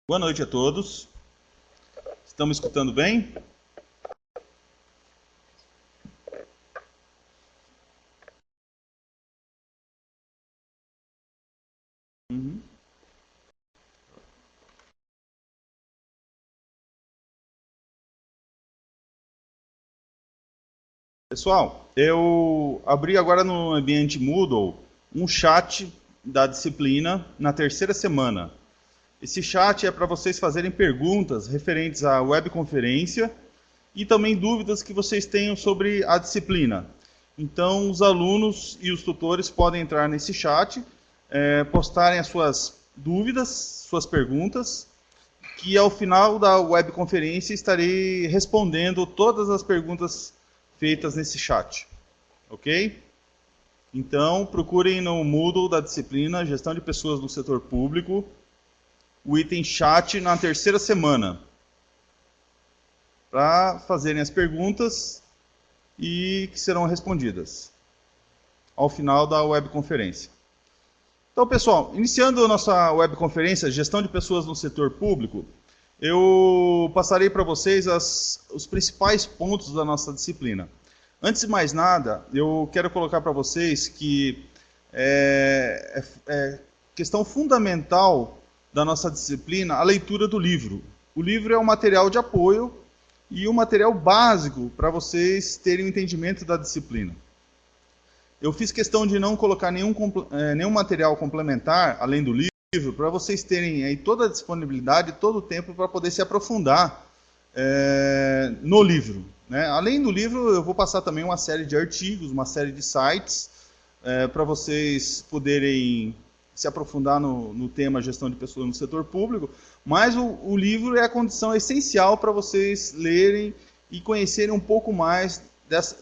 Boa noite a todos. Estão me escutando bem? Uhum. Pessoal, eu abri agora no ambiente Moodle um chat da disciplina na terceira semana. Esse chat é para vocês fazerem perguntas referentes à webconferência e também dúvidas que vocês tenham sobre a disciplina. Então, os alunos e os tutores podem entrar nesse chat, postarem as suas dúvidas, suas perguntas, que ao final da webconferência estarei respondendo todas as perguntas feitas nesse chat. Ok? Então, procurem no Moodle da disciplina Gestão de Pessoas no Setor Público, o item chat na terceira semana, para fazerem as perguntas e que serão respondidas ao final da webconferência. Então, pessoal, iniciando a nossa webconferência Gestão de Pessoas no Setor Público, eu passarei para vocês os principais pontos da nossa disciplina. Antes de mais nada, eu quero colocar para vocês que é questão fundamental da nossa disciplina a leitura do livro. O livro é um material de apoio e um material básico para vocês terem um entendimento da disciplina. Eu fiz questão de não colocar nenhum material complementar, além do livro, para vocês terem aí toda a disponibilidade, todo o tempo para poder se aprofundar no livro. Né? Além do livro, eu vou passar também uma série de artigos, uma série de sites, para vocês poderem se aprofundar no tema gestão de pessoas no setor público, mas o livro é a condição essencial para vocês lerem e conhecerem um pouco mais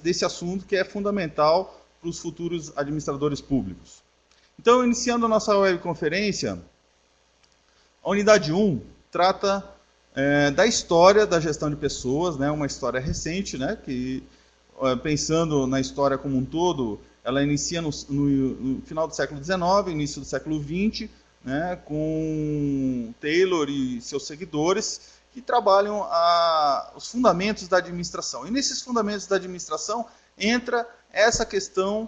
desse assunto que é fundamental para os futuros administradores públicos. Então, iniciando a nossa webconferência, a unidade 1 trata da história da gestão de pessoas, né, uma história recente, né, que, pensando na história como um todo, ela inicia no final do século XIX, início do século XX, né, com Taylor e seus seguidores, que trabalham os fundamentos da administração. E nesses fundamentos da administração entra essa questão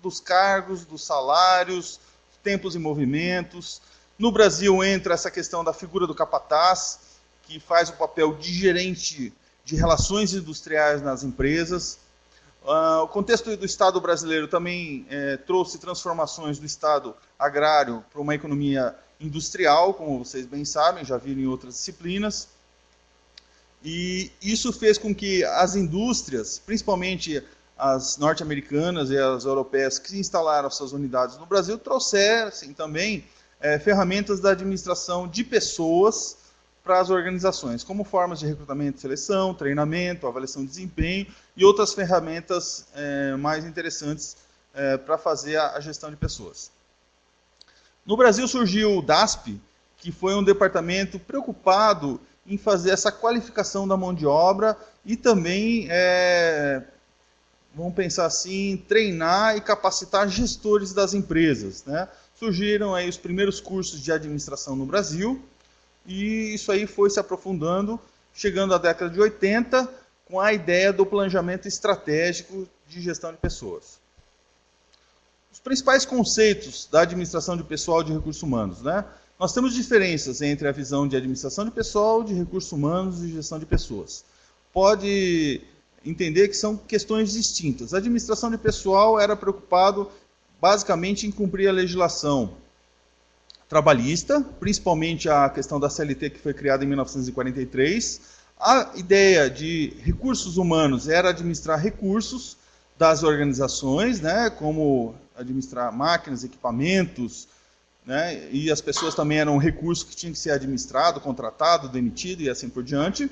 dos cargos, dos salários, tempos e movimentos. No Brasil entra essa questão da figura do capataz, que faz o papel de gerente de relações industriais nas empresas. O contexto do Estado brasileiro também trouxe transformações do Estado agrário para uma economia industrial, como vocês bem sabem, já viram em outras disciplinas. E isso fez com que as indústrias, principalmente as norte-americanas e as europeias que instalaram suas unidades no Brasil, trouxessem também ferramentas da administração de pessoas para as organizações, como formas de recrutamento e seleção, treinamento, avaliação de desempenho e outras ferramentas mais interessantes para fazer a gestão de pessoas. No Brasil surgiu o DASP, que foi um departamento preocupado em fazer essa qualificação da mão de obra e também, vamos pensar assim, treinar e capacitar gestores das empresas. Né? Surgiram aí os primeiros cursos de administração no Brasil e isso aí foi se aprofundando, chegando à década de 80, com a ideia do planejamento estratégico de gestão de pessoas. Os principais conceitos da administração de pessoal e de recursos humanos, né? Nós temos diferenças entre a visão de administração de pessoal, de recursos humanos e gestão de pessoas. Pode entender que são questões distintas. A administração de pessoal era preocupado basicamente em cumprir a legislação trabalhista, principalmente a questão da CLT que foi criada em 1943. A ideia de recursos humanos era administrar recursos das organizações, né, como administrar máquinas, equipamentos, né, e as pessoas também eram um recurso que tinha que ser administrado, contratado, demitido e assim por diante.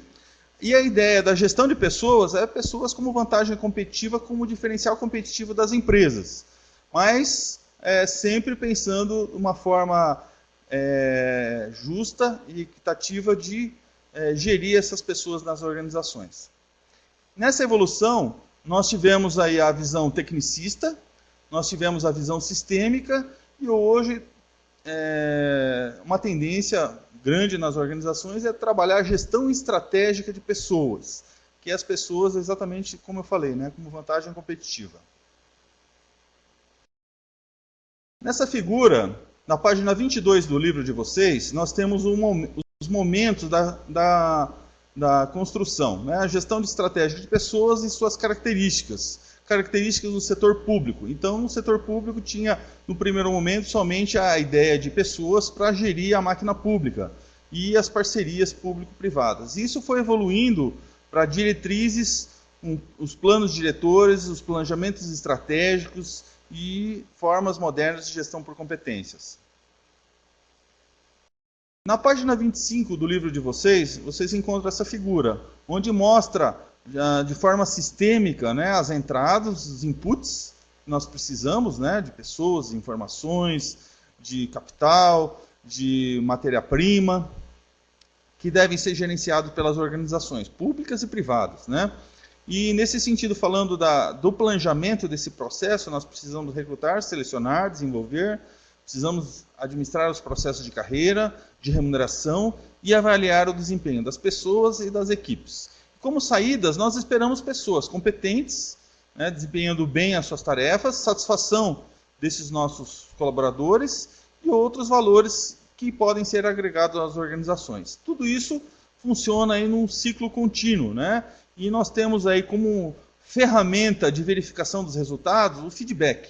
E a ideia da gestão de pessoas é pessoas como vantagem competitiva, como diferencial competitivo das empresas. Mas sempre pensando de uma forma justa e equitativa de gerir essas pessoas nas organizações. Nessa evolução, nós tivemos aí a visão tecnicista, nós tivemos a visão sistêmica e hoje uma tendência grande nas organizações é trabalhar a gestão estratégica de pessoas, que é as pessoas exatamente como eu falei, né, como vantagem competitiva. Nessa figura, na página 22 do livro de vocês, nós temos os momentos da construção, né? A gestão de estratégia de pessoas e suas características do setor público. Então, no setor público tinha, no primeiro momento, somente a ideia de pessoas para gerir a máquina pública e as parcerias público-privadas. Isso foi evoluindo para diretrizes, os planos diretores, os planejamentos estratégicos e formas modernas de gestão por competências. Na página 25 do livro de vocês, vocês encontram essa figura, onde mostra de forma sistêmica, né, as entradas, os inputs que nós precisamos, né, de pessoas, informações, de capital, de matéria-prima, que devem ser gerenciados pelas organizações públicas e privadas, né? E nesse sentido, falando do planejamento desse processo, nós precisamos recrutar, selecionar, desenvolver, precisamos administrar os processos de carreira, de remuneração e avaliar o desempenho das pessoas e das equipes. Como saídas, nós esperamos pessoas competentes, né, desempenhando bem as suas tarefas, satisfação desses nossos colaboradores e outros valores que podem ser agregados às organizações. Tudo isso funciona aí num ciclo contínuo, né? E nós temos aí como ferramenta de verificação dos resultados o feedback,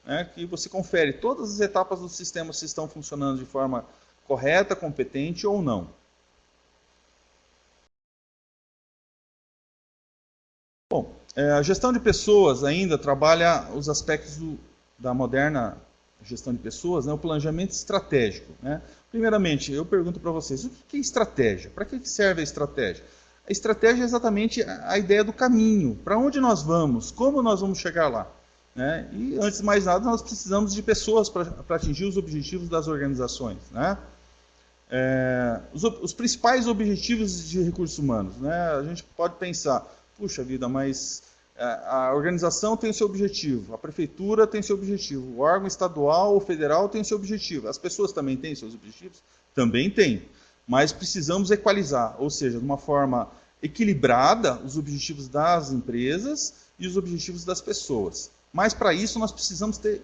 né, que você confere todas as etapas do sistema se estão funcionando de forma correta, competente ou não. Bom, a gestão de pessoas ainda trabalha os aspectos da moderna gestão de pessoas, né, o planejamento estratégico, né? Primeiramente, eu pergunto para vocês, o que é estratégia? Para que serve a estratégia? A estratégia é exatamente a ideia do caminho, para onde nós vamos, como nós vamos chegar lá, né? E, antes de mais nada, nós precisamos de pessoas para atingir os objetivos das organizações, né? Os principais objetivos de recursos humanos, né? A gente pode pensar, puxa vida, mas a organização tem o seu objetivo, a prefeitura tem seu objetivo, o órgão estadual ou federal tem seu objetivo, as pessoas também têm seus objetivos? Também têm, mas precisamos equalizar, ou seja, de uma forma equilibrada, os objetivos das empresas e os objetivos das pessoas. Mas para isso nós precisamos ter,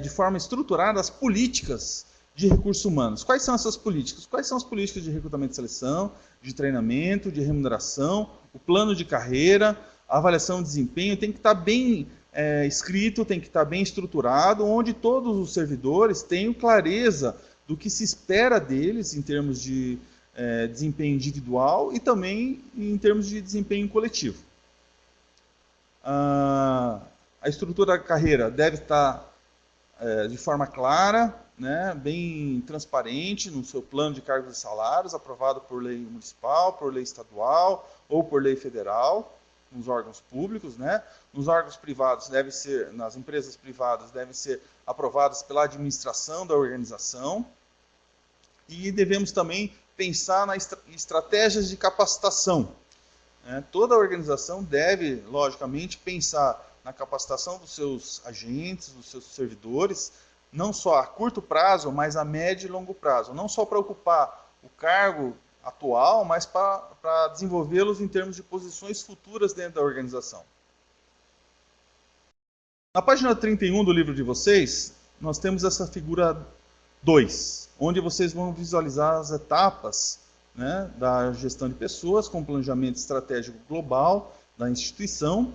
de forma estruturada, as políticas de recursos humanos. Quais são essas políticas? Quais são as políticas de recrutamento e seleção, de treinamento, de remuneração, o plano de carreira, a avaliação de desempenho, tem que estar bem escrito, tem que estar bem estruturado, onde todos os servidores tenham clareza do que se espera deles em termos de desempenho individual e também em termos de desempenho coletivo. A estrutura da carreira deve estar de forma clara, né, bem transparente no seu plano de cargos e salários, aprovado por lei municipal, por lei estadual ou por lei federal, nos órgãos públicos, né? Nos órgãos privados deve ser, nas empresas privadas devem ser aprovadas pela administração da organização. E devemos também pensar nas estratégias de capacitação. Toda organização deve, logicamente, pensar na capacitação dos seus agentes, dos seus servidores, não só a curto prazo, mas a médio e longo prazo. Não só para ocupar o cargo atual, mas para desenvolvê-los em termos de posições futuras dentro da organização. Na página 31 do livro de vocês, nós temos essa figura 2, onde vocês vão visualizar as etapas, né, da gestão de pessoas com planejamento estratégico global da instituição,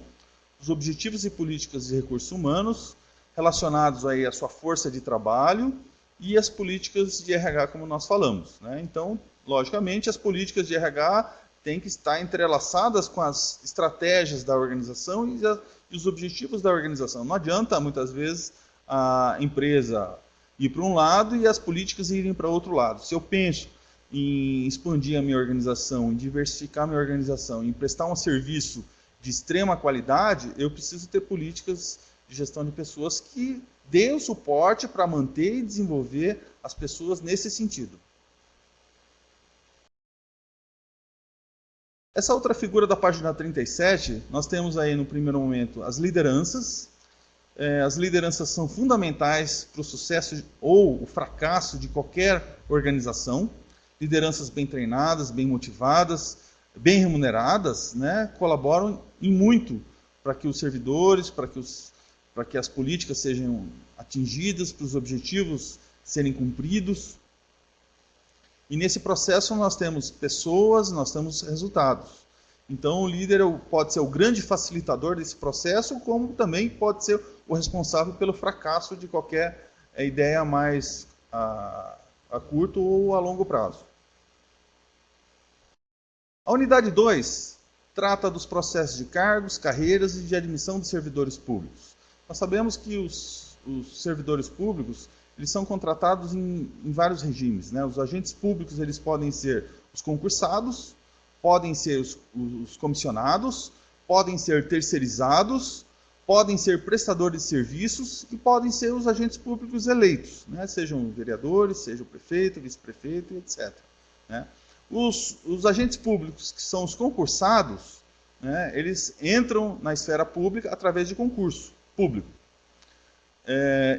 os objetivos e políticas de recursos humanos, relacionados aí à sua força de trabalho e as políticas de RH, como nós falamos, né? Então, logicamente, as políticas de RH têm que estar entrelaçadas com as estratégias da organização e os objetivos da organização. Não adianta, muitas vezes, a empresa ir para um lado e as políticas irem para outro lado. Se eu penso em expandir a minha organização, em diversificar a minha organização, em prestar um serviço de extrema qualidade, eu preciso ter políticas de gestão de pessoas que dê o suporte para manter e desenvolver as pessoas nesse sentido. Essa outra figura da página 37, nós temos aí no primeiro momento as lideranças. As lideranças são fundamentais para o sucesso ou o fracasso de qualquer organização. Lideranças bem treinadas, bem motivadas, bem remuneradas, né, colaboram em muito para que os servidores, para que as políticas sejam atingidas, para os objetivos serem cumpridos. E nesse processo nós temos pessoas, nós temos resultados. Então o líder pode ser o grande facilitador desse processo, como também pode ser o responsável pelo fracasso de qualquer ideia mais a curto ou a longo prazo. A unidade 2 trata dos processos de cargos, carreiras e de admissão de servidores públicos. Nós sabemos que os servidores públicos eles são contratados em vários regimes, né? Os agentes públicos eles podem ser os concursados, podem ser os comissionados, podem ser terceirizados, podem ser prestadores de serviços e podem ser os agentes públicos eleitos, né? Sejam vereadores, seja o prefeito, vice-prefeito, etc. Né? Os agentes públicos que são os concursados, né, eles entram na esfera pública através de concurso público.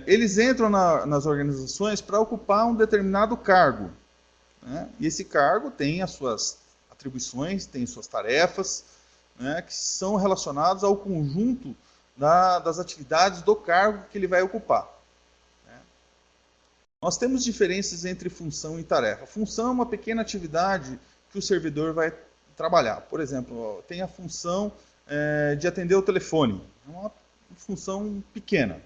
Eles entram nas organizações para ocupar um determinado cargo. Né? E esse cargo tem as suas atribuições, tem suas tarefas, né, que são relacionadas ao conjunto das atividades do cargo que ele vai ocupar. Né? Nós temos diferenças entre função e tarefa. Função é uma pequena atividade que o servidor vai trabalhar. Por exemplo, tem a função de atender o telefone. É uma função pequena.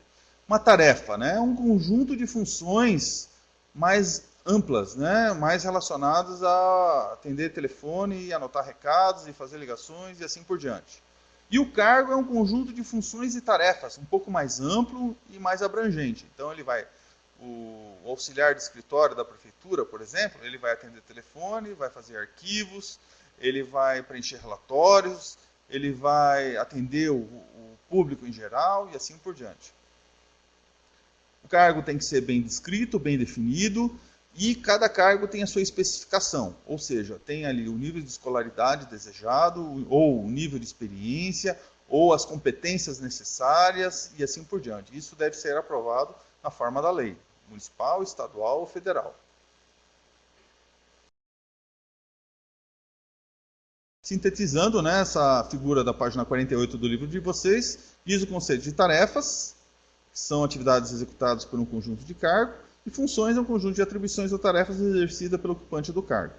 Uma tarefa, né? É um conjunto de funções mais amplas, né? Mais relacionadas a atender telefone, e anotar recados, e fazer ligações e assim por diante. E o cargo é um conjunto de funções e tarefas, um pouco mais amplo e mais abrangente. Então o auxiliar de escritório da prefeitura, por exemplo, ele vai atender telefone, vai fazer arquivos, ele vai preencher relatórios, ele vai atender o público em geral e assim por diante. O cargo tem que ser bem descrito, bem definido, e cada cargo tem a sua especificação, ou seja, tem ali o nível de escolaridade desejado, ou o nível de experiência, ou as competências necessárias, e assim por diante. Isso deve ser aprovado na forma da lei, municipal, estadual ou federal. Sintetizando, né, essa figura da página 48 do livro de vocês, diz o conceito de tarefas, que são atividades executadas por um conjunto de cargos, e funções é um conjunto de atribuições ou tarefas exercidas pelo ocupante do cargo.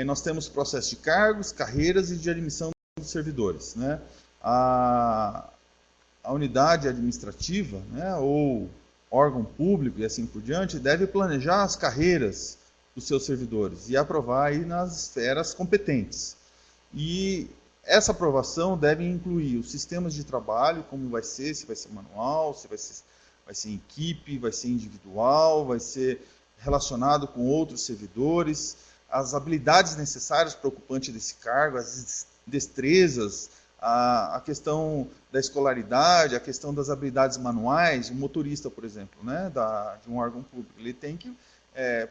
Nós temos processo de cargos, carreiras e de admissão de servidores. Né? A unidade administrativa, né, ou órgão público e assim por diante, deve planejar as carreiras dos seus servidores e aprovar aí nas esferas competentes. E essa aprovação deve incluir os sistemas de trabalho, como vai ser, se vai ser manual, se vai ser em equipe, vai ser individual, vai ser relacionado com outros servidores, as habilidades necessárias para o ocupante desse cargo, as destrezas, a questão da escolaridade, a questão das habilidades manuais. O motorista, por exemplo, né, de um órgão público, ele tem que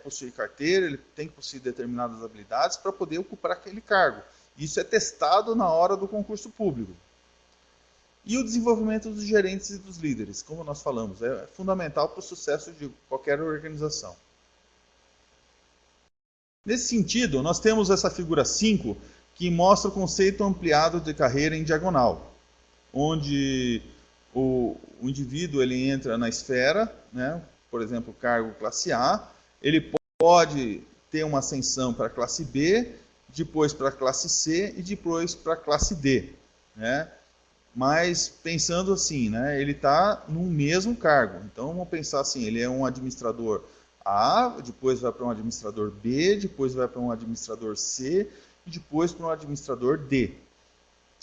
possuir carteira, ele tem que possuir determinadas habilidades para poder ocupar aquele cargo. Isso é testado na hora do concurso público. E o desenvolvimento dos gerentes e dos líderes, como nós falamos, é fundamental para o sucesso de qualquer organização. Nesse sentido, nós temos essa figura 5, que mostra o conceito ampliado de carreira em diagonal, onde o indivíduo ele entra na esfera, né, por exemplo, cargo classe A, ele pode ter uma ascensão para a classe B, depois para a classe C e depois para a classe D. Né? Mas pensando assim, né, ele está no mesmo cargo. Então vamos pensar assim, ele é um administrador A, depois vai para um administrador B, depois vai para um administrador C e depois para um administrador D.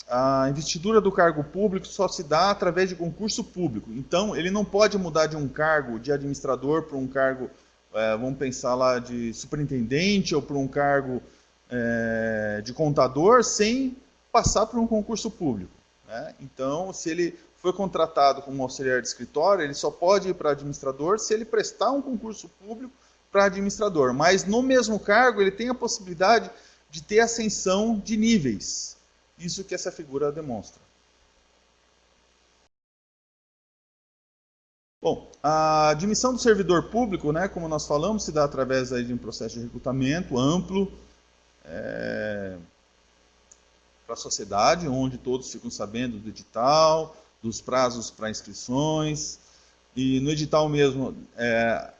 A investidura do cargo público só se dá através de concurso público. Então ele não pode mudar de um cargo de administrador para um cargo, vamos pensar lá, de superintendente ou para um cargo de contador sem passar por um concurso público. Né? Então, se ele foi contratado como auxiliar de escritório, ele só pode ir para administrador se ele prestar um concurso público para administrador. Mas no mesmo cargo, ele tem a possibilidade de ter ascensão de níveis. Isso que essa figura demonstra. Bom, a admissão do servidor público, né, como nós falamos, se dá através aí de um processo de recrutamento amplo para a sociedade, onde todos ficam sabendo do edital, dos prazos para inscrições, e no edital mesmo é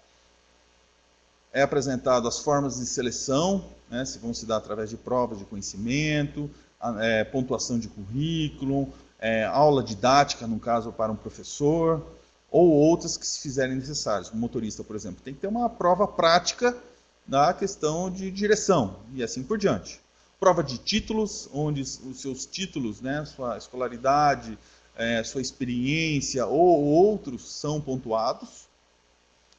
apresentado as formas de seleção, né, se vão se dar através de provas de conhecimento, pontuação de currículo, aula didática, no caso, para um professor, ou outras que se fizerem necessárias. O motorista, por exemplo, tem que ter uma prova prática da questão de direção, e assim por diante. Prova de títulos, onde os seus títulos, né, sua escolaridade, sua experiência ou outros são pontuados.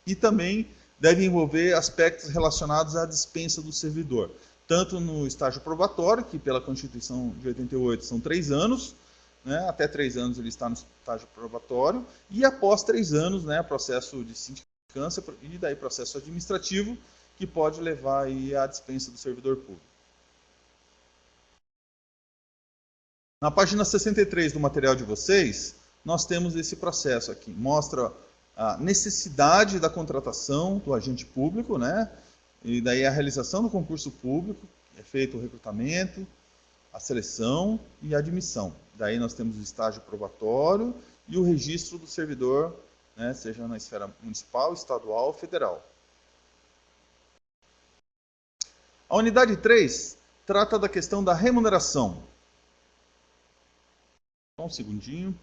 E também deve envolver aspectos relacionados à dispensa do servidor, tanto no estágio probatório, que pela Constituição de 88 são 3 anos, né, até 3 anos ele está no estágio probatório, e após 3 anos, né, processo de sindicância e daí processo administrativo, que pode levar aí à dispensa do servidor público. Na página 63 do material de vocês, nós temos esse processo aqui. Mostra a necessidade da contratação do agente público, né? E daí a realização do concurso público, é feito o recrutamento, a seleção e a admissão. Daí nós temos o estágio probatório e o registro do servidor, né, seja na esfera municipal, estadual ou federal. A unidade 3 trata da questão da remuneração. Só um segundinho.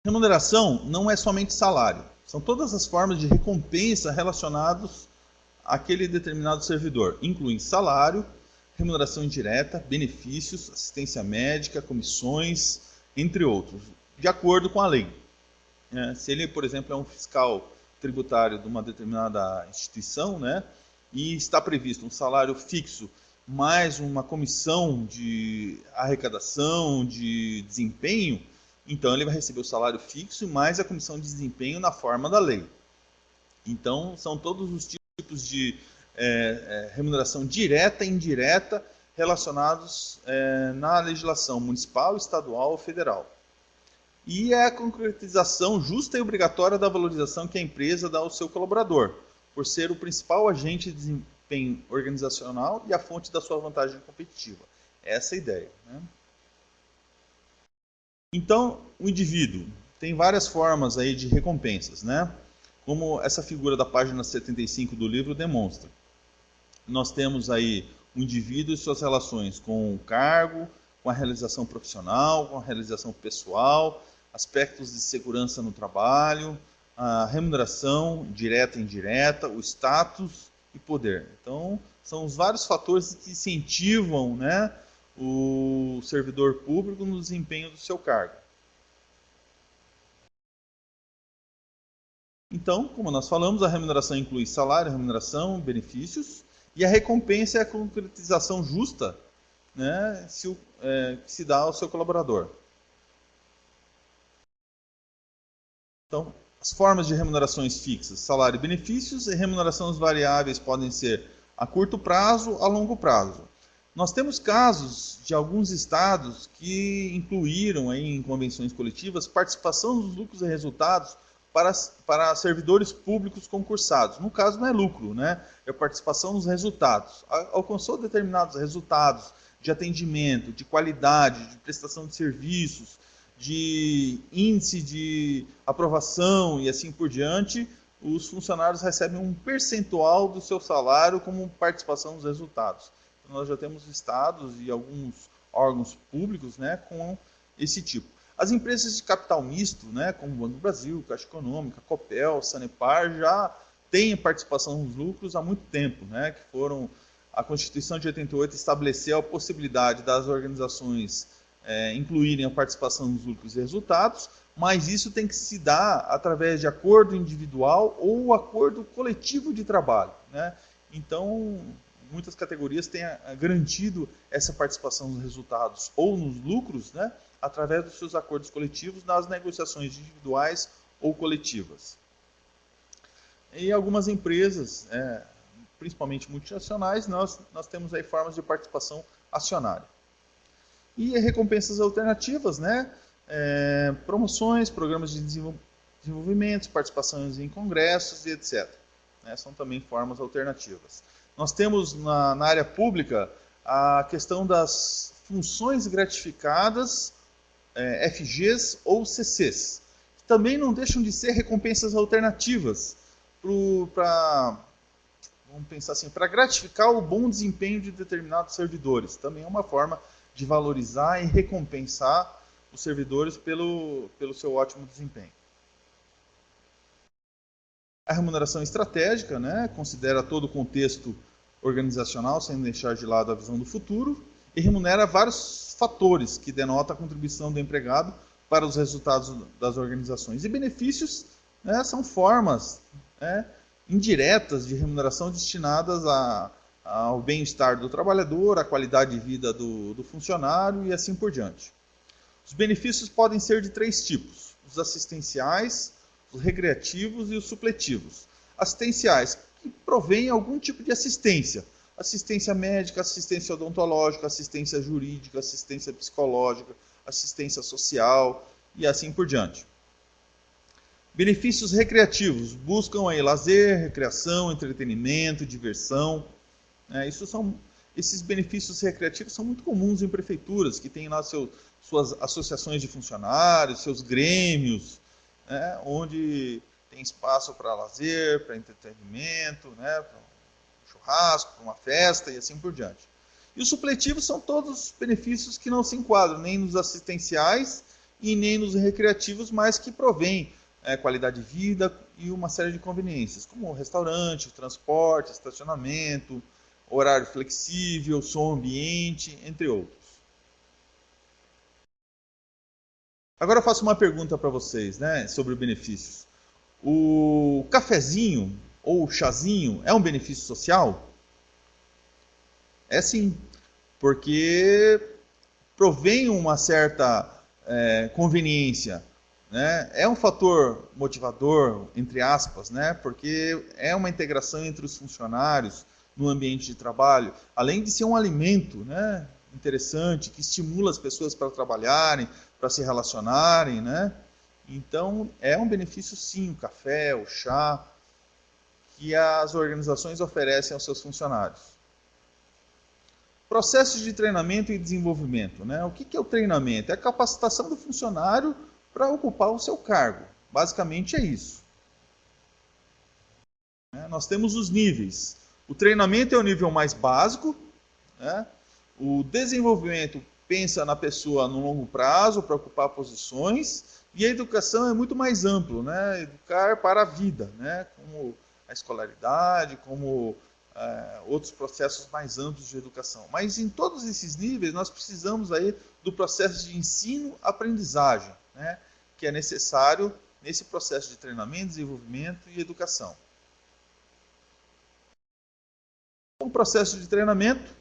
Remuneração não é somente salário. São todas as formas de recompensa relacionadas àquele determinado servidor. Incluem salário, remuneração indireta, benefícios, assistência médica, comissões, entre outros, de acordo com a lei. Se ele, por exemplo, é um fiscal tributário de uma determinada instituição, né, e está previsto um salário fixo mais uma comissão de arrecadação, de desempenho, então ele vai receber o salário fixo mais a comissão de desempenho na forma da lei. Então são todos os tipos de remuneração direta e indireta relacionados na legislação municipal, estadual ou federal. E é a concretização justa e obrigatória da valorização que a empresa dá ao seu colaborador, por ser o principal agente de desempenho organizacional e a fonte da sua vantagem competitiva. Essa é a ideia, né? Então, o indivíduo tem várias formas aí de recompensas, né? Como essa figura da página 75 do livro demonstra. Nós temos aí o indivíduo e suas relações com o cargo, com a realização profissional, com a realização pessoal, aspectos de segurança no trabalho, a remuneração direta e indireta, o status e poder. Então, são os vários fatores que incentivam, né, o servidor público no desempenho do seu cargo. Então, como nós falamos, a remuneração inclui salário, remuneração, benefícios, e a recompensa é a concretização justa, né, que se dá ao seu colaborador. Então, as formas de remunerações fixas, salário e benefícios, e remunerações variáveis podem ser a curto prazo, a longo prazo. Nós temos casos de alguns estados que incluíram aí em convenções coletivas participação dos lucros e resultados para servidores públicos concursados. No caso não é lucro, né? É participação nos resultados. Alcançou determinados resultados de atendimento, de qualidade, de prestação de serviços, de índice de aprovação e assim por diante, os funcionários recebem um percentual do seu salário como participação nos resultados. Então, nós já temos estados e alguns órgãos públicos, né, com esse tipo. As empresas de capital misto, né, como o Banco do Brasil, Caixa Econômica, Copel, Sanepar, já têm participação nos lucros há muito tempo, né, que foram... A Constituição de 88 estabeleceu a possibilidade das organizações incluírem a participação nos lucros e resultados, mas isso tem que se dar através de acordo individual ou acordo coletivo de trabalho, né? Então, muitas categorias têm garantido essa participação nos resultados ou nos lucros, né, através dos seus acordos coletivos nas negociações individuais ou coletivas. E algumas empresas, principalmente multinacionais, nós temos aí formas de participação acionária. E recompensas alternativas, né? Promoções, programas de desenvolvimento, participações em congressos e etc. Né? São também formas alternativas. Nós temos na área pública a questão das funções gratificadas, FGs ou CCs, que também não deixam de ser recompensas alternativas para, vamos pensar assim, para gratificar o bom desempenho de determinados servidores. Também é uma forma de valorizar e recompensar os servidores pelo seu ótimo desempenho. A remuneração estratégica, né, considera todo o contexto organizacional, sem deixar de lado a visão do futuro, e remunera vários fatores que denotam a contribuição do empregado para os resultados das organizações. E benefícios, né, são formas, né, indiretas de remuneração destinadas ao bem-estar do trabalhador, à qualidade de vida do funcionário e assim por diante. Os benefícios podem ser de 3 tipos: os assistenciais, os recreativos e os supletivos. Assistenciais, que provêm algum tipo de assistência: assistência médica, assistência odontológica, assistência jurídica, assistência psicológica, assistência social e assim por diante. Benefícios recreativos buscam aí lazer, recreação, entretenimento, diversão. Esses benefícios recreativos são muito comuns em prefeituras, que têm lá suas associações de funcionários, seus grêmios, né, onde tem espaço para lazer, para entretenimento, né, para um churrasco, para uma festa e assim por diante. E os supletivos são todos benefícios que não se enquadram nem nos assistenciais e nem nos recreativos, mas que provêm qualidade de vida e uma série de conveniências, como restaurante, transporte, estacionamento, horário flexível, som ambiente, entre outros. Agora eu faço uma pergunta para vocês, né, sobre benefícios. O cafezinho ou o chazinho é um benefício social? É sim, porque provém uma certa conveniência, né? É um fator motivador, entre aspas, né? Porque é uma integração entre os funcionários no ambiente de trabalho, além de ser um alimento, né, interessante, que estimula as pessoas para trabalharem, para se relacionarem, né? Então, é um benefício sim, o café, o chá, que as organizações oferecem aos seus funcionários. Processos de treinamento e desenvolvimento, né? O que é o treinamento? É a capacitação do funcionário para ocupar o seu cargo. Basicamente é isso. Nós temos os níveis. O treinamento é o nível mais básico, né? O desenvolvimento pensa na pessoa no longo prazo para ocupar posições, e a educação é muito mais amplo, né? Educar para a vida, né? Como a escolaridade, como outros processos mais amplos de educação. Mas em todos esses níveis nós precisamos aí do processo de ensino-aprendizagem, né? Que é necessário nesse processo de treinamento, desenvolvimento e educação. O processo de treinamento,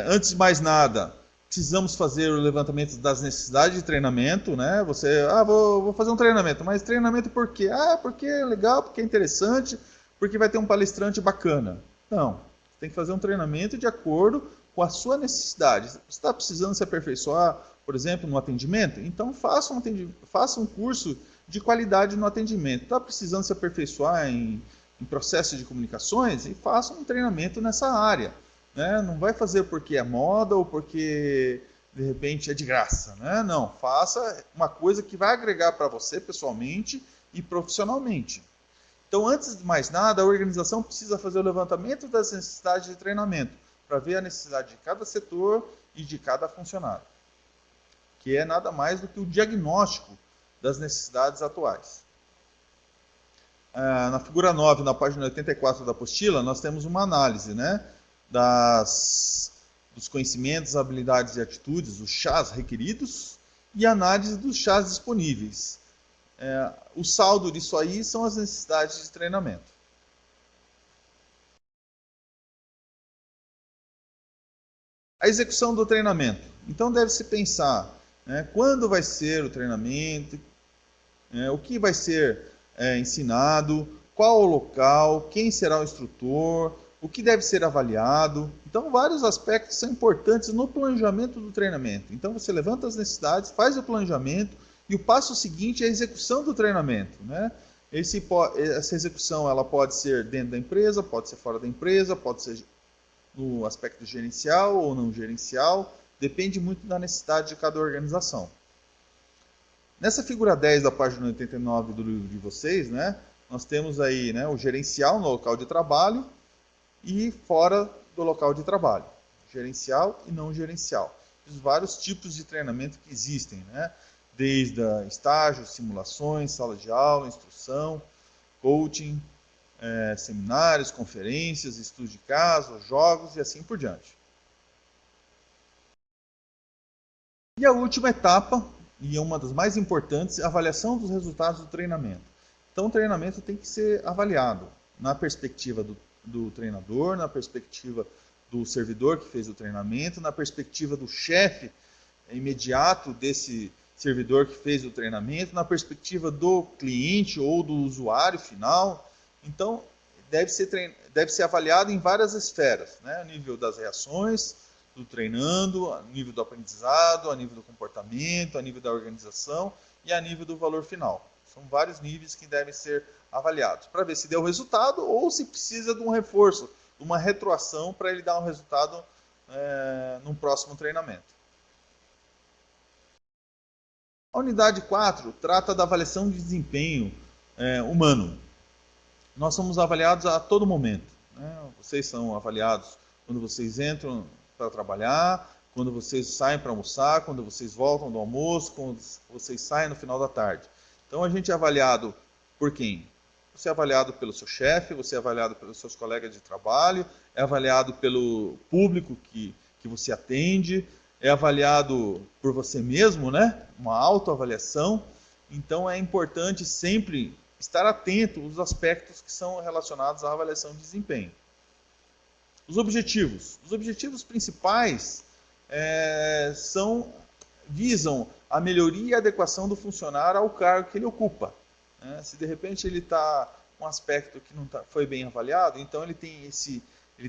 antes de mais nada, precisamos fazer o levantamento das necessidades de treinamento, né? Você, vou fazer um treinamento, mas treinamento por quê? Porque é legal, porque é interessante, porque vai ter um palestrante bacana. Não, você tem que fazer um treinamento de acordo com a sua necessidade. Você está precisando se aperfeiçoar, por exemplo, no atendimento? Então faça um curso de qualidade no atendimento. Está precisando se aperfeiçoar em processo de comunicações? E faça um treinamento nessa área. Né? Não vai fazer porque é moda ou porque de repente é de graça. Né? Não, faça uma coisa que vai agregar para você pessoalmente e profissionalmente. Então, antes de mais nada, a organização precisa fazer o levantamento das necessidades de treinamento, para ver a necessidade de cada setor e de cada funcionário, que é nada mais do que o diagnóstico das necessidades atuais. Na figura 9, na página 84 da apostila, nós temos uma análise, né, dos conhecimentos, habilidades e atitudes, os chás requeridos, e análise dos chás disponíveis. O saldo disso aí são as necessidades de treinamento. A execução do treinamento. Então deve-se pensar, né, quando vai ser o treinamento, o que vai ser ensinado, qual o local, quem será o instrutor, o que deve ser avaliado. Então, vários aspectos são importantes no planejamento do treinamento. Então, você levanta as necessidades, faz o planejamento, e o passo seguinte é a execução do treinamento, né? Essa execução ela pode ser dentro da empresa, pode ser fora da empresa, pode ser no aspecto gerencial ou não gerencial, depende muito da necessidade de cada organização. Nessa figura 10 da página 89 do livro de vocês, né, nós temos aí, né, o gerencial no local de trabalho e fora do local de trabalho. Gerencial e não gerencial. Os vários tipos de treinamento que existem, né, desde estágios, simulações, sala de aula, instrução, coaching, seminários, conferências, estudos de caso, jogos e assim por diante. E a última etapa, e é uma das mais importantes, é a avaliação dos resultados do treinamento. Então, o treinamento tem que ser avaliado na perspectiva do treinador, na perspectiva do servidor que fez o treinamento, na perspectiva do chefe imediato desse servidor que fez o treinamento, na perspectiva do cliente ou do usuário final. Então, deve ser avaliado em várias esferas, né? A nível das reações, do treinando, a nível do aprendizado, a nível do comportamento, a nível da organização e a nível do valor final. São vários níveis que devem ser avaliados para ver se deu resultado ou se precisa de um reforço, uma retroação para ele dar um resultado num próximo treinamento. A unidade 4 trata da avaliação de desempenho humano. Nós somos avaliados a todo momento, né? Vocês são avaliados quando vocês entram para trabalhar, quando vocês saem para almoçar, quando vocês voltam do almoço, quando vocês saem no final da tarde. Então a gente é avaliado por quem? Você é avaliado pelo seu chefe, você é avaliado pelos seus colegas de trabalho, é avaliado pelo público que você atende, é avaliado por você mesmo, né? Uma autoavaliação. Então é importante sempre estar atento aos aspectos que são relacionados à avaliação de desempenho. Os objetivos. Os objetivos principais visam a melhoria e adequação do funcionário ao cargo que ele ocupa. Se de repente ele está com um aspecto que não foi bem avaliado, então ele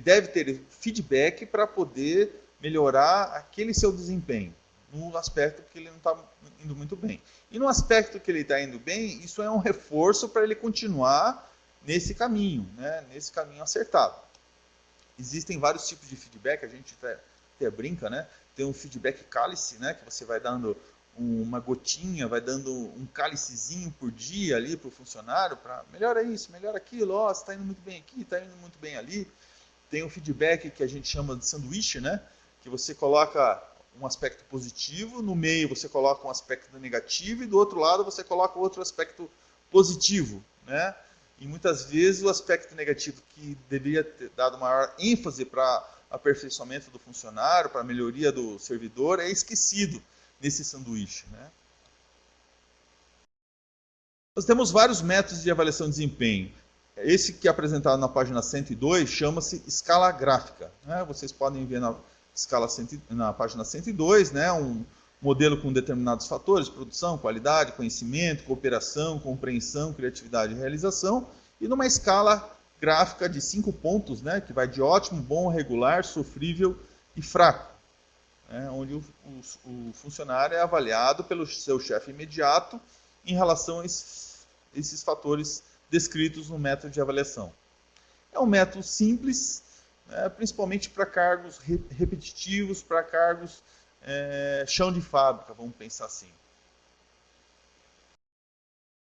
deve ter feedback para poder melhorar aquele seu desempenho, no aspecto que ele não está indo muito bem. E no aspecto que ele está indo bem, isso é um reforço para ele continuar nesse caminho, né? Nesse caminho acertado. Existem vários tipos de feedback, a gente até brinca, né? Tem um feedback cálice, né? Que você vai dando uma gotinha, vai dando um cálicezinho por dia ali para o funcionário, para melhora isso, melhora aquilo, ó, você está indo muito bem aqui, está indo muito bem ali. Tem um feedback que a gente chama de sanduíche, né? Que você coloca um aspecto positivo, no meio você coloca um aspecto negativo e do outro lado você coloca outro aspecto positivo, né? E muitas vezes o aspecto negativo que deveria ter dado maior ênfase para aperfeiçoamento do funcionário, para a melhoria do servidor, é esquecido nesse sanduíche, né? Nós temos vários métodos de avaliação de desempenho. Esse que é apresentado na página 102 chama-se escala gráfica, né? Vocês podem ver na página 102, né? Um modelo com determinados fatores: produção, qualidade, conhecimento, cooperação, compreensão, criatividade e realização, e numa escala gráfica de 5 pontos, né? Que vai de ótimo, bom, regular, sofrível e fraco, né? Onde o funcionário é avaliado pelo seu chefe imediato em relação a esses fatores descritos no método de avaliação. É um método simples, né, principalmente para cargos repetitivos, para cargos chão de fábrica, vamos pensar assim.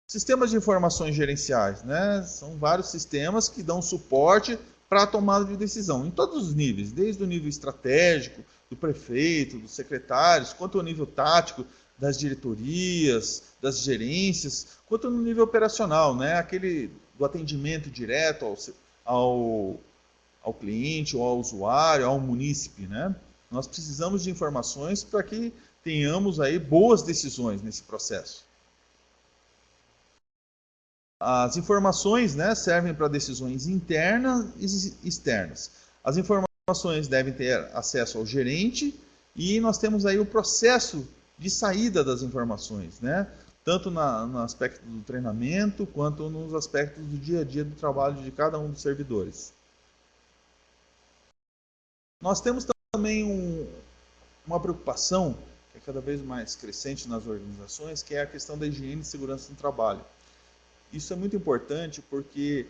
Sistemas de informações gerenciais, né, são vários sistemas que dão suporte para a tomada de decisão, em todos os níveis, desde o nível estratégico, do prefeito, dos secretários, quanto ao nível tático, das diretorias, das gerências, quanto no nível operacional, né? Aquele do atendimento direto ao cliente, ou ao usuário, ao munícipe, né? Nós precisamos de informações para que tenhamos aí boas decisões nesse processo. As informações, né, servem para decisões internas e externas. As informações devem ter acesso ao gerente e nós temos aí o processo de saída das informações, né? Tanto no aspecto do treinamento, quanto nos aspectos do dia a dia do trabalho de cada um dos servidores. Nós temos também uma preocupação que é cada vez mais crescente nas organizações, que é a questão da higiene e segurança no trabalho. Isso é muito importante porque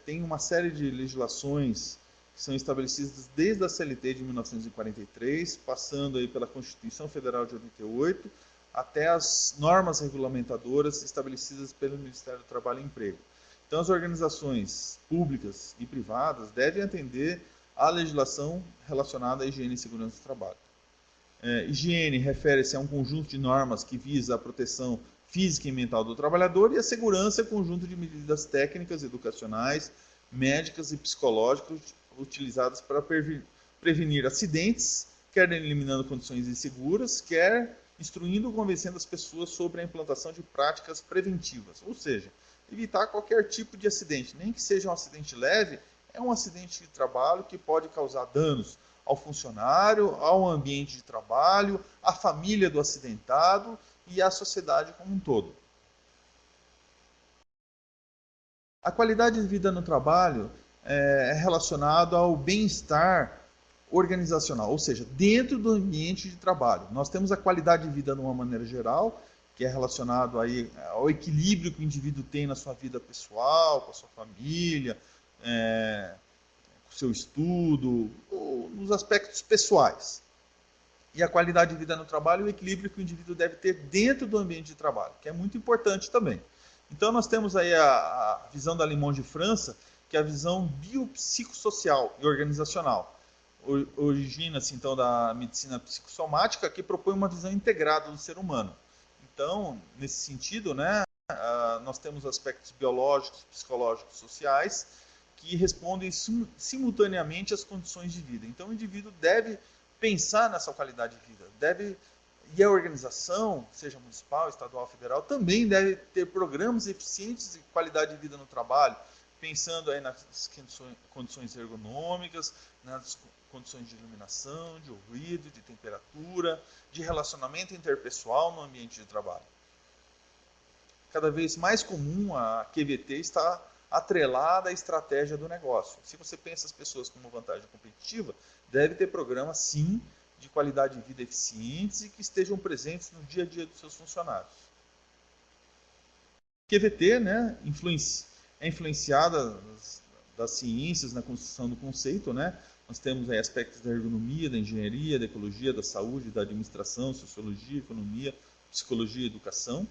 tem uma série de legislações que são estabelecidas desde a CLT de 1943, passando aí pela Constituição Federal de 88, até as normas regulamentadoras estabelecidas pelo Ministério do Trabalho e Emprego. Então, as organizações públicas e privadas devem atender à legislação relacionada à higiene e segurança do trabalho. Higiene refere-se a um conjunto de normas que visa a proteção física e mental do trabalhador, e a segurança é um conjunto de medidas técnicas, educacionais, médicas e psicológicas utilizadas para prevenir acidentes, quer eliminando condições inseguras, quer instruindo ou convencendo as pessoas sobre a implantação de práticas preventivas, ou seja, evitar qualquer tipo de acidente, nem que seja um acidente leve, é um acidente de trabalho que pode causar danos ao funcionário, ao ambiente de trabalho, à família do acidentado e à sociedade como um todo. A qualidade de vida no trabalho é relacionada ao bem-estar organizacional, ou seja, dentro do ambiente de trabalho. Nós temos a qualidade de vida de uma maneira geral, que é relacionado aí ao equilíbrio que o indivíduo tem na sua vida pessoal, com a sua família, com o seu estudo, ou nos aspectos pessoais. E a qualidade de vida no trabalho, o equilíbrio que o indivíduo deve ter dentro do ambiente de trabalho, que é muito importante também. Então nós temos aí a visão da Limon de França, que é a visão biopsicossocial e organizacional. Origina-se então da medicina psicossomática, que propõe uma visão integrada do ser humano. Então, nesse sentido, nós temos aspectos biológicos, psicológicos, sociais, que respondem simultaneamente às condições de vida. Então o indivíduo deve pensar nessa qualidade de vida, e a organização, seja municipal, estadual, federal, também deve ter programas eficientes de qualidade de vida no trabalho, pensando aí nas condições ergonômicas, nas condições de iluminação, de ruído, de temperatura, de relacionamento interpessoal no ambiente de trabalho. Cada vez mais comum a QVT está atrelada à estratégia do negócio. Se você pensa as pessoas como vantagem competitiva, deve ter programas, sim, de qualidade de vida eficientes e que estejam presentes no dia a dia dos seus funcionários. QVT é influenciada das ciências na construção do conceito. Nós temos aí aspectos da ergonomia, da engenharia, da ecologia, da saúde, da administração, sociologia, economia, psicologia e educação.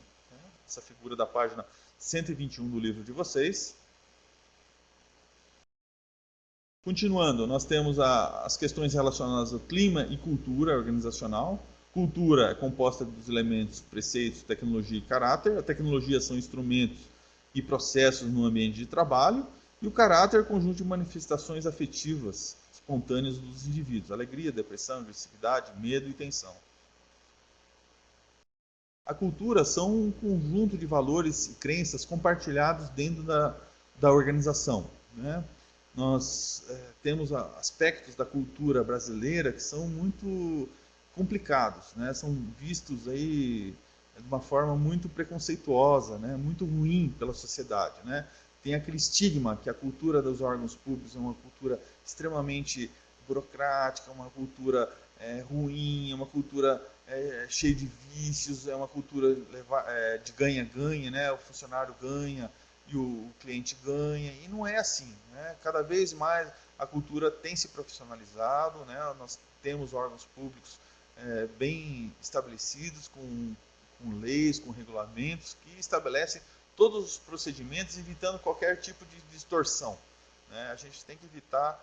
Essa figura da página 121 do livro de vocês. Continuando, nós temos as questões relacionadas ao clima e cultura organizacional. Cultura é composta dos elementos preceitos, tecnologia e caráter. A tecnologia são instrumentos e processos no ambiente de trabalho. E o caráter é o conjunto de manifestações afetivas espontâneas dos indivíduos. Alegria, depressão, agressividade, medo e tensão. A cultura são um conjunto de valores e crenças compartilhados dentro da organização. Nós temos aspectos da cultura brasileira que são muito complicados, são vistos aí de uma forma muito preconceituosa, muito ruim pela sociedade. Tem aquele estigma que a cultura dos órgãos públicos é uma cultura extremamente burocrática, uma cultura ruim, é uma cultura cheia de vícios, é uma cultura de ganha-ganha, o funcionário ganha e o cliente ganha, e não é assim. Cada vez mais a cultura tem se profissionalizado, nós temos órgãos públicos bem estabelecidos, com leis, com regulamentos, que estabelecem todos os procedimentos, evitando qualquer tipo de distorção. A gente tem que evitar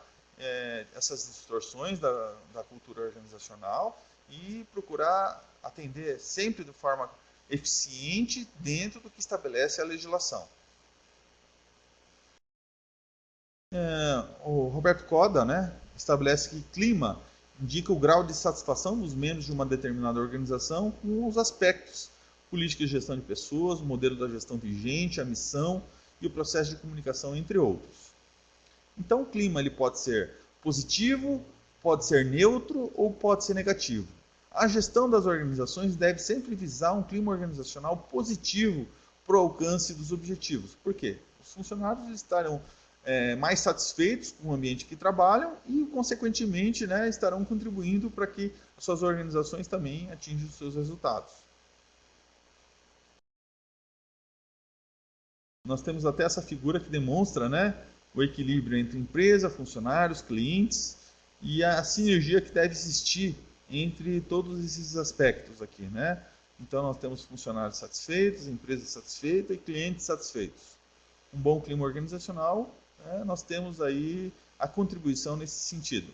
essas distorções da cultura organizacional e procurar atender sempre de forma eficiente dentro do que estabelece a legislação. O Roberto Coda estabelece que clima indica o grau de satisfação dos membros de uma determinada organização com os aspectos: política de gestão de pessoas, o modelo da gestão vigente, a missão e o processo de comunicação, entre outros. Então o clima ele pode ser positivo, pode ser neutro ou pode ser negativo. A gestão das organizações deve sempre visar um clima organizacional positivo para o alcance dos objetivos. Por quê? Os funcionários estarão mais satisfeitos com o ambiente que trabalham e, consequentemente, né, estarão contribuindo para que as suas organizações também atinjam os seus resultados. Nós temos até essa figura que demonstra, né, o equilíbrio entre empresa, funcionários, clientes e a sinergia que deve existir entre todos esses aspectos aqui, né? Então nós temos funcionários satisfeitos, empresa satisfeita e clientes satisfeitos. Um bom clima organizacional, né, nós temos aí a contribuição nesse sentido.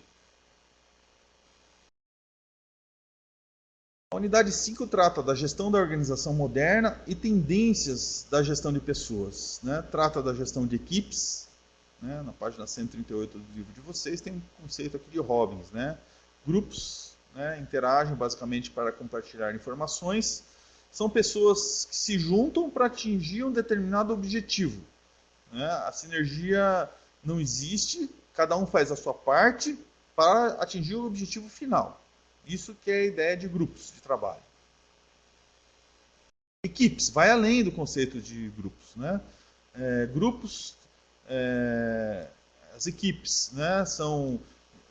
A unidade 5 trata da gestão da organização moderna e tendências da gestão de pessoas, né? Trata da gestão de equipes, né? Na página 138 do livro de vocês tem um conceito aqui de Robbins, né? Grupos, né, interagem basicamente para compartilhar informações. São pessoas que se juntam para atingir um determinado objetivo, né? A sinergia não existe, cada um faz a sua parte para atingir o objetivo final. Isso que é a ideia de grupos de trabalho. Equipes, vai além do conceito de grupos, né? As equipes, né,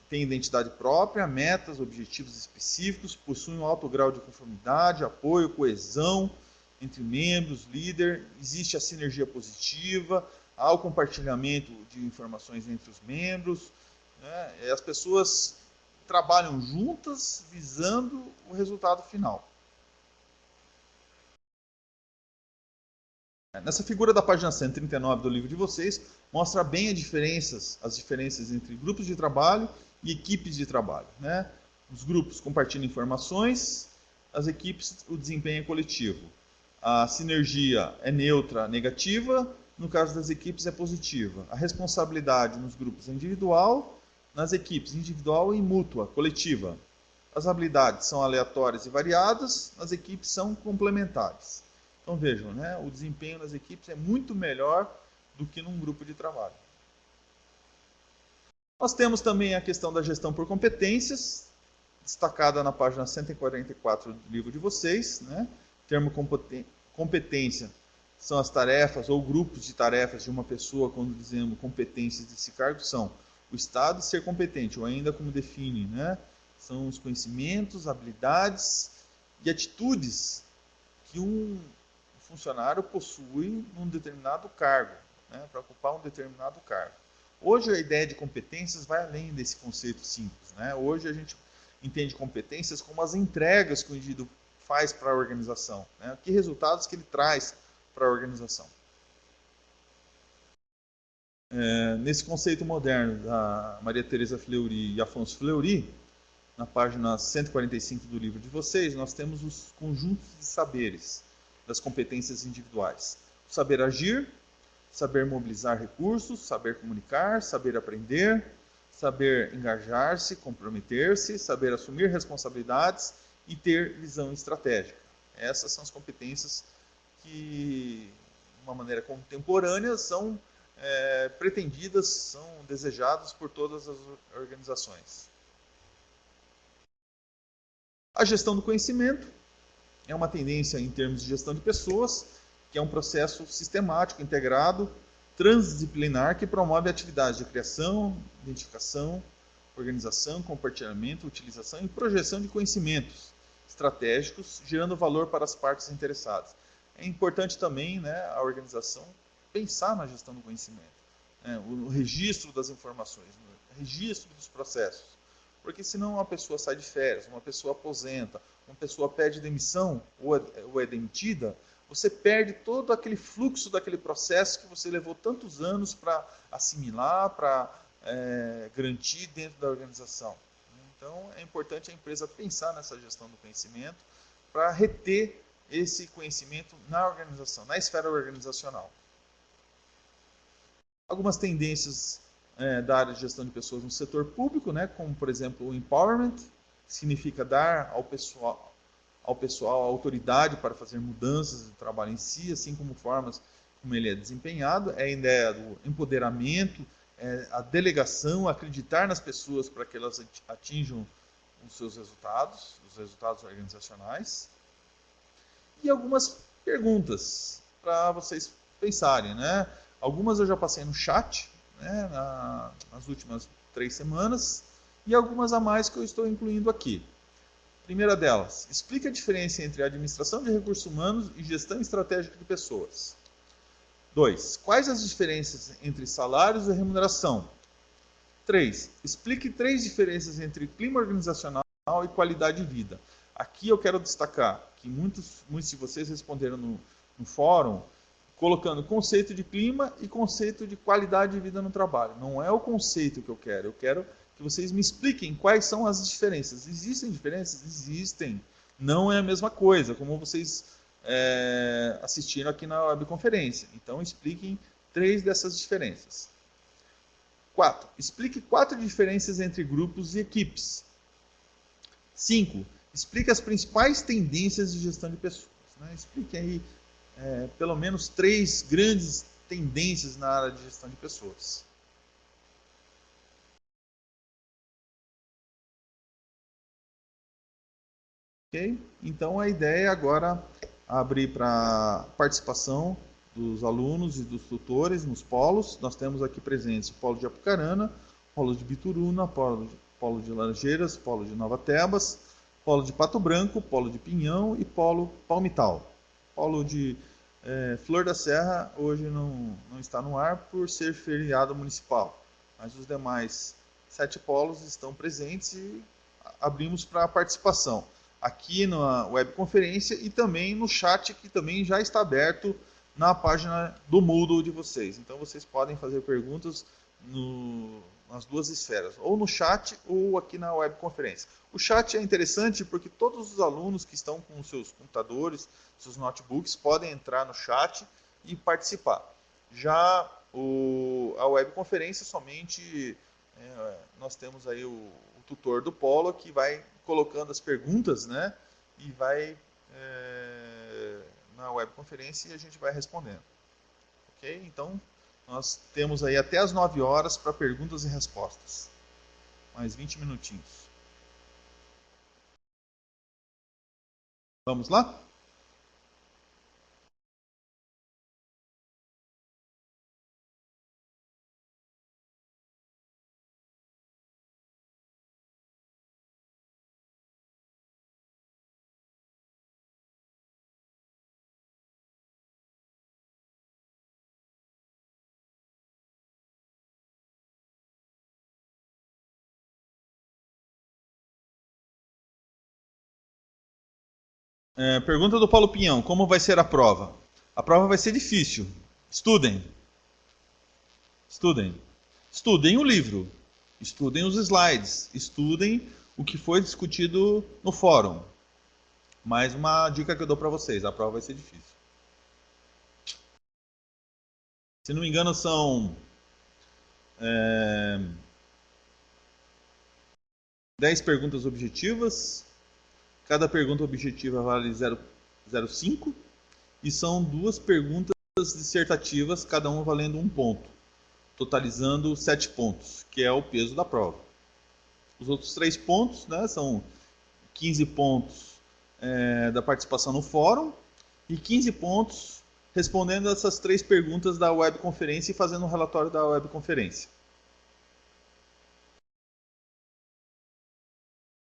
têm identidade própria, metas, objetivos específicos, possuem um alto grau de conformidade, apoio, coesão entre membros, líder, existe a sinergia positiva, há o compartilhamento de informações entre os membros, né? As pessoas trabalham juntas visando o resultado final. Nessa figura da página 139 do livro de vocês, mostra bem as diferenças entre grupos de trabalho e equipes de trabalho, né? Os grupos compartilham informações, as equipes o desempenho é coletivo. A sinergia é neutra, negativa, no caso das equipes é positiva. A responsabilidade nos grupos é individual, nas equipes individual e mútua, coletiva. As habilidades são aleatórias e variadas, nas equipes são complementares. Então vejam, né, o desempenho das equipes é muito melhor do que num grupo de trabalho. Nós temos também a questão da gestão por competências, destacada na página 144 do livro de vocês, né? O termo competência são as tarefas ou grupos de tarefas de uma pessoa, quando dizemos competências desse cargo, são o estado de ser competente, ou ainda como define, né? São os conhecimentos, habilidades e atitudes que um funcionário possui num determinado cargo, né? Para ocupar um determinado cargo. Hoje a ideia de competências vai além desse conceito simples, né? Hoje a gente entende competências como as entregas que o indivíduo faz para a organização, né? Que resultados que ele traz para a organização. Nesse conceito moderno da Maria Teresa Fleury e Afonso Fleury, na página 145 do livro de vocês, nós temos os conjuntos de saberes das competências individuais. O saber agir, saber mobilizar recursos, saber comunicar, saber aprender, saber engajar-se, comprometer-se, saber assumir responsabilidades e ter visão estratégica. Essas são as competências que, de uma maneira contemporânea, são pretendidas, são desejadas por todas as organizações. A gestão do conhecimento é uma tendência em termos de gestão de pessoas, que é um processo sistemático, integrado, transdisciplinar, que promove atividades de criação, identificação, organização, compartilhamento, utilização e projeção de conhecimentos estratégicos, gerando valor para as partes interessadas. É importante também, né, a organização pensar na gestão do conhecimento, né, o registro das informações, o registro dos processos, porque senão uma pessoa sai de férias, uma pessoa aposenta, uma pessoa pede demissão ou é demitida, você perde todo aquele fluxo daquele processo que você levou tantos anos para assimilar, para garantir dentro da organização. Então é importante a empresa pensar nessa gestão do conhecimento para reter esse conhecimento na organização, na esfera organizacional. Algumas tendências da área de gestão de pessoas no setor público, né, como por exemplo o empowerment, que significa dar ao pessoal a autoridade para fazer mudanças do trabalho em si, assim como formas como ele é desempenhado, é a ideia do empoderamento, a delegação, acreditar nas pessoas para que elas atinjam os seus resultados, os resultados organizacionais. E algumas perguntas para vocês pensarem, né? Algumas eu já passei no chat, né, nas últimas 3 semanas, e algumas a mais que eu estou incluindo aqui. Primeira delas, explique a diferença entre administração de recursos humanos e gestão estratégica de pessoas. 2. Quais as diferenças entre salários e remuneração? 3. Explique 3 diferenças entre clima organizacional e qualidade de vida. Aqui eu quero destacar que muitos de vocês responderam no fórum colocando conceito de clima e conceito de qualidade de vida no trabalho. Não é o conceito que eu quero que vocês me expliquem quais são as diferenças. Existem diferenças? Existem. Não é a mesma coisa, como vocês assistiram aqui na webconferência. Então expliquem 3 dessas diferenças. 4. Explique 4 diferenças entre grupos e equipes. 5. Explique as principais tendências de gestão de pessoas. Né? Explique aí pelo menos 3 grandes tendências na área de gestão de pessoas. Ok? Então a ideia é agora abrir para participação dos alunos e dos tutores nos polos. Nós temos aqui presentes o polo de Apucarana, polo de Bituruna, polo de Laranjeiras, polo de Nova Tebas, polo de Pato Branco, polo de Pinhão e polo Palmital. Polo de Flor da Serra hoje não está no ar por ser feriado municipal, mas os demais 7 polos estão presentes e abrimos para participação aqui na webconferência e também no chat, que também já está aberto na página do Moodle de vocês. Então vocês podem fazer perguntas nas duas esferas, ou no chat ou aqui na webconferência. O chat é interessante porque todos os alunos que estão com os seus computadores, seus notebooks, podem entrar no chat e participar. Já a webconferência somente nós temos aí o tutor do polo que vai colocando as perguntas, né, e vai na webconferência e a gente vai respondendo. Ok? Então, nós temos aí até as 9 horas para perguntas e respostas. Mais 20 minutinhos. Vamos lá? Pergunta do Paulo Pinhão: como vai ser a prova? A prova vai ser difícil. Estudem. Estudem. Estudem o livro. Estudem os slides. Estudem o que foi discutido no fórum. Mais uma dica que eu dou para vocês: a prova vai ser difícil. Se não me engano, são 10 perguntas objetivas. Cada pergunta objetiva vale 0,5 e são 2 perguntas dissertativas, cada uma valendo 1 ponto, totalizando 7 pontos, que é o peso da prova. Os outros 3 pontos, né, são 15 pontos da participação no fórum e 15 pontos respondendo essas 3 perguntas da webconferência e fazendo um relatório da webconferência.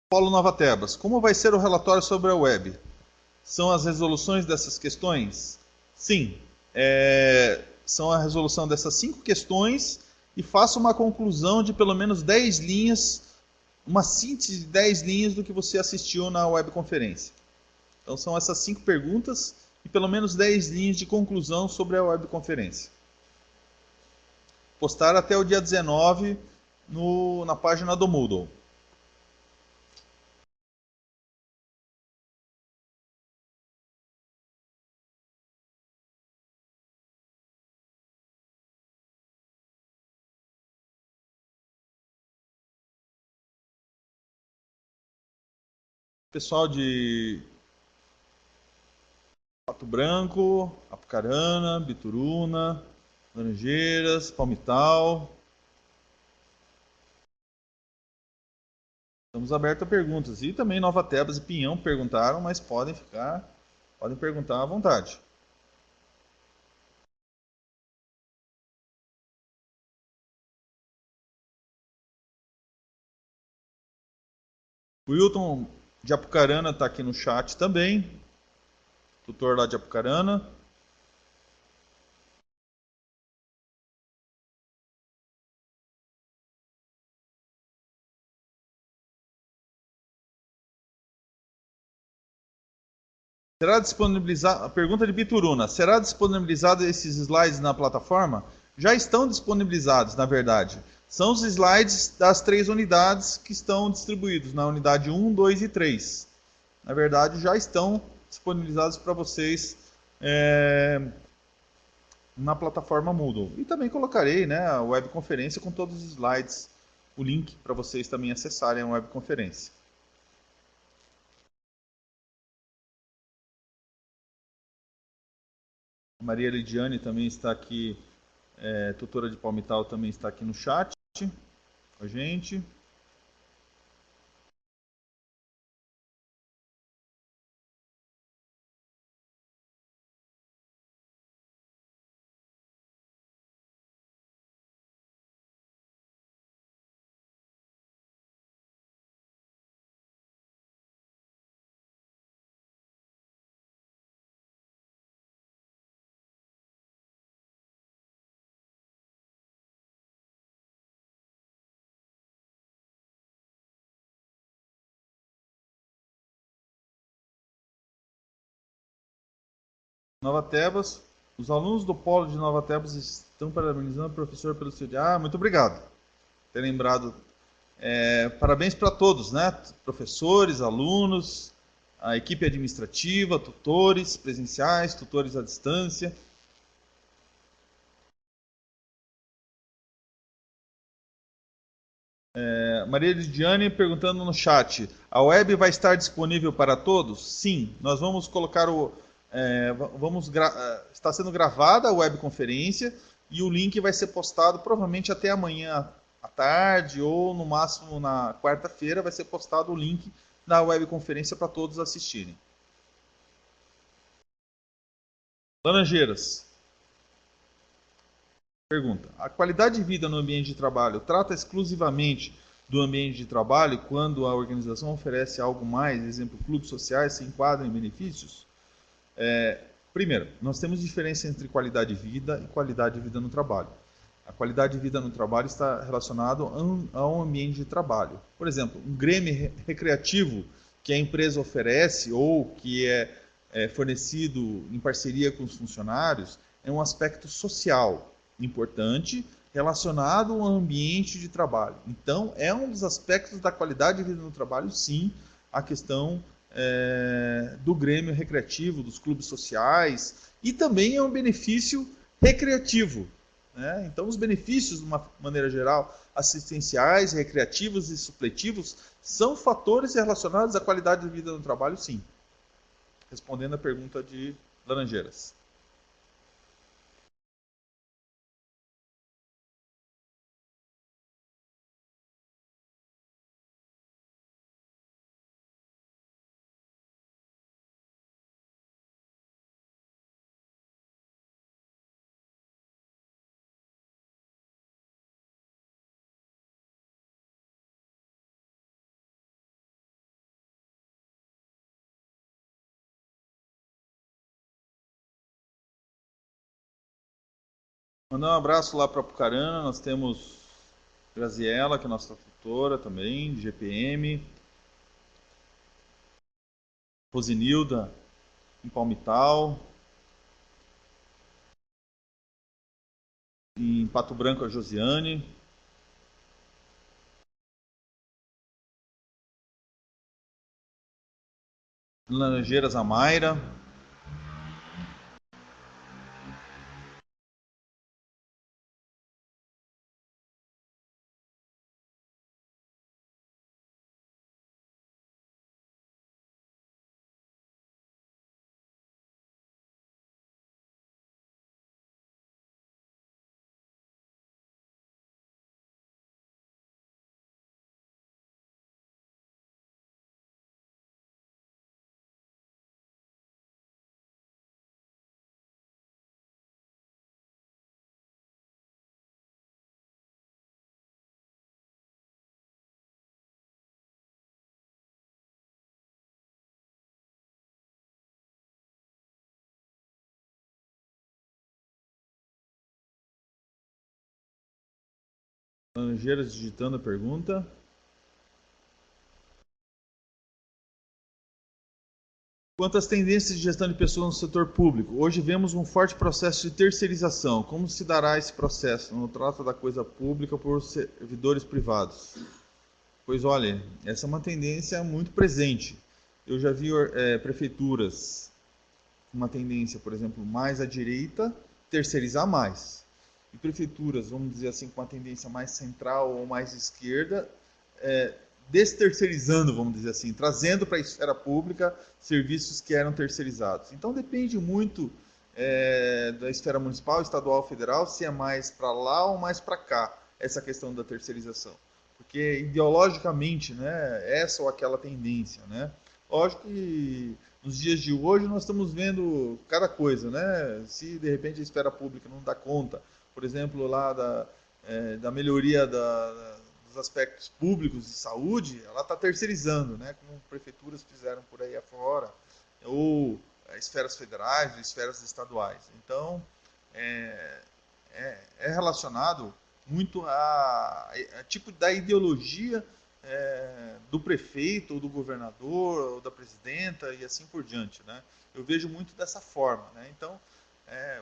Polo Nova Tebas, como vai ser o relatório sobre a web? São as resoluções dessas questões? Sim, são a resolução dessas 5 questões e faça uma conclusão de pelo menos 10 linhas, uma síntese de 10 linhas do que você assistiu na webconferência. Então são essas 5 perguntas e pelo menos 10 linhas de conclusão sobre a webconferência. Postar até o dia 19 na página do Moodle. Pessoal de Pato Branco, Apucarana, Bituruna, Laranjeiras, Palmital. Estamos abertos a perguntas. E também Nova Tebas e Pinhão perguntaram, mas podem perguntar à vontade. O Wilton de Apucarana está aqui no chat também. Tutor lá de Apucarana. Será disponibilizado, a pergunta de Bituruna, será disponibilizado esses slides na plataforma? Já estão disponibilizados, na verdade. São os slides das 3 unidades que estão distribuídos, na unidade 1, 2 e 3. Na verdade, já estão disponibilizados para vocês na plataforma Moodle. E também colocarei, né, a webconferência com todos os slides, o link para vocês também acessarem a webconferência. A Maria Lidiane também está aqui, tutora de Palmital também está aqui no chat com a gente. Nova Tebas, os alunos do Polo de Nova Tebas estão parabenizando o professor pelo seu dia. Ah, muito obrigado por ter lembrado. Parabéns para todos, né? Professores, alunos, a equipe administrativa, tutores presenciais, tutores à distância. Maria Lidiane perguntando no chat: a web vai estar disponível para todos? Sim, nós vamos colocar o. Está sendo gravada a webconferência e o link vai ser postado provavelmente até amanhã à tarde ou no máximo na quarta-feira vai ser postado o link da webconferência para todos assistirem. Laranjeiras. Pergunta: a qualidade de vida no ambiente de trabalho trata exclusivamente do ambiente de trabalho quando a organização oferece algo mais, exemplo, clubes sociais se enquadram em benefícios? Primeiro, nós temos diferença entre qualidade de vida e qualidade de vida no trabalho. A qualidade de vida no trabalho está relacionado a um ambiente de trabalho. Por exemplo, um grêmio recreativo que a empresa oferece ou que é fornecido em parceria com os funcionários é um aspecto social importante relacionado ao ambiente de trabalho. Então, é um dos aspectos da qualidade de vida no trabalho, sim, a questão do grêmio recreativo, dos clubes sociais, e também é um benefício recreativo. Né? Então, os benefícios, de uma maneira geral, assistenciais, recreativos e supletivos, são fatores relacionados à qualidade de vida no trabalho, sim. Respondendo a pergunta de Laranjeiras. Mandar um abraço lá para Apucarana, nós temos Graziella, que é nossa tutora também, de GPM, Rosinilda, em Palmital, em Pato Branco a Josiane, em Laranjeiras a Mayra, Laranjeiras digitando a pergunta. Quanto às tendências de gestão de pessoas no setor público, hoje vemos um forte processo de terceirização. Como se dará esse processo? Não trata da coisa pública por servidores privados. Pois olha, essa é uma tendência muito presente. Eu já vi prefeituras com uma tendência, por exemplo, mais à direita, terceirizar mais. E prefeituras, vamos dizer assim, com uma tendência mais central ou mais esquerda, desterceirizando, vamos dizer assim, trazendo para a esfera pública serviços que eram terceirizados. Então depende muito da esfera municipal, estadual, federal, se é mais para lá ou mais para cá essa questão da terceirização. Porque ideologicamente, né, essa ou aquela tendência, né? Lógico que nos dias de hoje nós estamos vendo cada coisa, né? Se de repente a esfera pública não dá conta, por exemplo, lá da melhoria dos aspectos públicos de saúde, ela está terceirizando, né? Como prefeituras fizeram por aí afora, ou esferas federais, ou esferas estaduais. Então, é relacionado muito a tipo da ideologia do prefeito, ou do governador, ou da presidenta, e assim por diante, né? Eu vejo muito dessa forma, né? Então,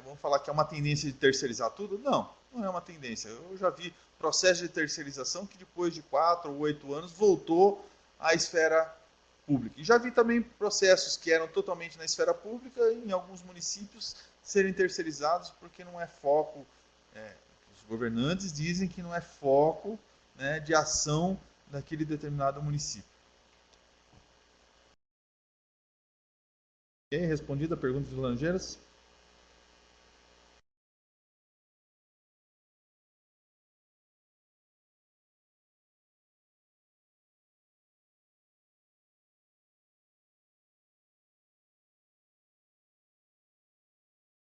vamos falar que é uma tendência de terceirizar tudo? Não, não é uma tendência. Eu já vi processo de terceirização que depois de 4 ou 8 anos voltou à esfera pública. E já vi também processos que eram totalmente na esfera pública e em alguns municípios serem terceirizados porque não é foco, os governantes dizem que não é foco, né, de ação daquele determinado município. Ok? Respondida a pergunta dos Laranjeiras?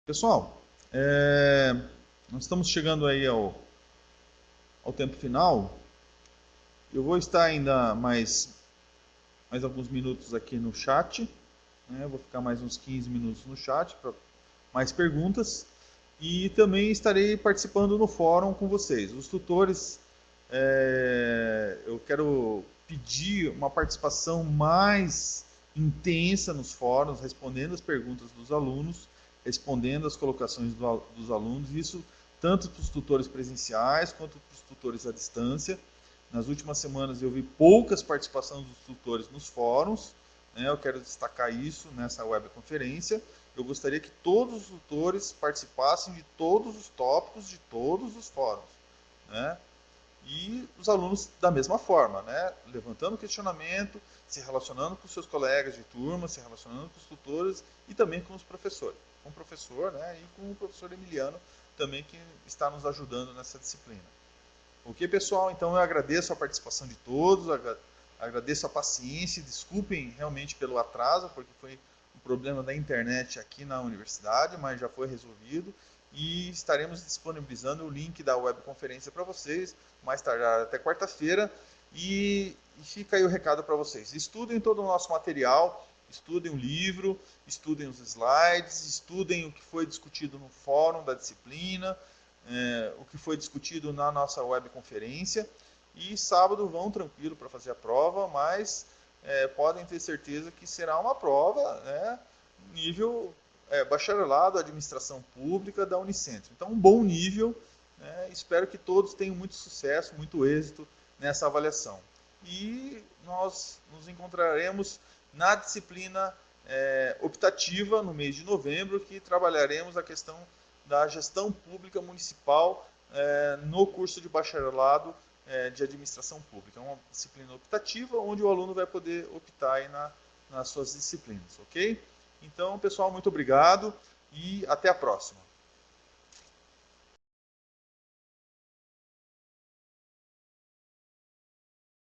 Pessoal, nós estamos chegando aí ao tempo final. Eu vou estar ainda mais alguns minutos aqui no chat, né? Vou ficar mais uns 15 minutos no chat para mais perguntas. E também estarei participando no fórum com vocês. Os tutores, eu quero pedir uma participação mais intensa nos fóruns, respondendo as perguntas dos alunos, respondendo as colocações dos alunos, isso tanto para os tutores presenciais quanto para os tutores à distância. Nas últimas semanas eu vi poucas participações dos tutores nos fóruns, né? Eu quero destacar isso nessa webconferência. Eu gostaria que todos os tutores participassem de todos os tópicos de todos os fóruns, né? E os alunos da mesma forma, né? Levantando questionamento, se relacionando com seus colegas de turma, se relacionando com os tutores e também com os professores. Com o professor, né? E com o professor Emiliano também, que está nos ajudando nessa disciplina. Ok, pessoal? Então eu agradeço a participação de todos, agradeço a paciência, desculpem realmente pelo atraso, porque foi um problema da internet aqui na universidade, mas já foi resolvido e estaremos disponibilizando o link da webconferência para vocês, mais tardar até quarta-feira, e fica aí o recado para vocês. Estudem todo o nosso material, estudem o livro, estudem os slides, estudem o que foi discutido no fórum da disciplina, o que foi discutido na nossa webconferência, e sábado vão tranquilo para fazer a prova, mas podem ter certeza que será uma prova, né, nível bacharelado, administração pública da Unicentro. Então, um bom nível, né, espero que todos tenham muito sucesso, muito êxito nessa avaliação. E nós nos encontraremos na disciplina optativa no mês de novembro, que trabalharemos a questão da gestão pública municipal no curso de bacharelado de administração pública. É uma disciplina optativa onde o aluno vai poder optar aí nas suas disciplinas, ok? Então, pessoal, muito obrigado e até a próxima.